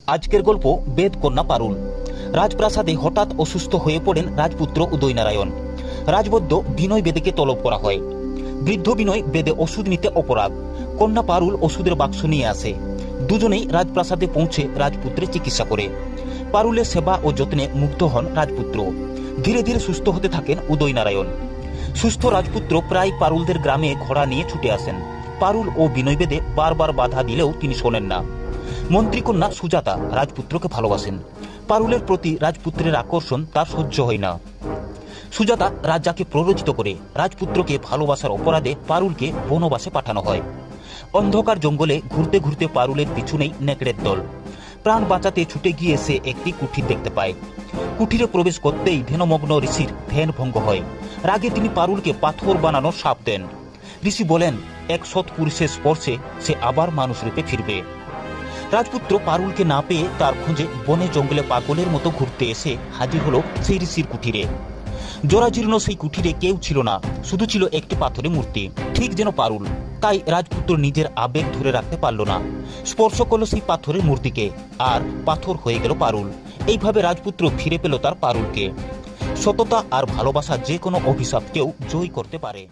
আজকের গল্প বেদকন্যা পারুল। রাজপ্রাসাদে হঠাৎ অসুস্থ হয়ে পড়েন রাজপুত্র উদয়নারায়ণ। রাজবৈদ্য বিনয় বেদেকে তলব করা হয়। বৃদ্ধ বিনয় বেদে ওষুধ নিতে অপরাগ। কন্যা পারুল ওষুধের বাক্স নিয়ে আসে। দুজনেই রাজপ্রাসাদে পৌঁছে রাজপুত্রের চিকিৎসা করে। পারুলের সেবা ও যত্নে মুগ্ধ হন রাজপুত্র। ধীরে ধীরে সুস্থ হতে থাকেন উদয়নারায়ণ। সুস্থ রাজপুত্র প্রায় পারুলদের গ্রামে ঘোড়া নিয়ে ছুটে আসেন। পারুল ও বিনয় বেদে বারবার বাধা দিলেও তিনি শোনেন না। মন্ত্রীকন্যা সুজাতা রাজপুত্রকে ভালোবাসেন। পারুলের প্রতি রাজপুত্রের আকর্ষণ তার সহ্য হয় না। সুজাতা রাজাকে প্ররোচিত করে রাজপুত্রকে ভালোবাসার অপরাধে পারুলকে বনবাসে পাঠানো হয়। অন্ধকার জঙ্গলে ঘুরতে ঘুরতে পারুলের পিছনেই নেকড়ের দল। প্রাণ বাঁচাতে ছুটে গিয়ে সে একটি কুঠির দেখতে পায়। কুঠিরে প্রবেশ করতেই ধ্যানমগ্ন ঋষির ধ্যান ভঙ্গ হয়। রাগে তিনি পারুলকে পাথর বানানোর শাপ দেন। ঋষি বলেন, এক সৎ পুরুষের স্পর্শে সে আবার মানুষ রূপে ফিরবে। রাজপুত্র পারুলকে না পেয়ে তার খোঁজে বনে জঙ্গলে পাগলের মতো ঘুরতে এসে হাজির হলো সেই ঋষির কুঠিরে। জরাজীর্ণ সেই কুঠিরে কেউ ছিল না, শুধু ছিল একটি পাথরের মূর্তি, ঠিক যেন পারুল। তাই রাজপুত্র নিজের আবেগ ধরে রাখতে পারল না। স্পর্শ করলো সেই পাথরের মূর্তিকে, আর পাথর হয়ে গেল পারুল। এইভাবে রাজপুত্র ফিরে পেল তার পারুলকে। সততা আর ভালোবাসা যে কোনো অভিশাপকেও জয় করতে পারে।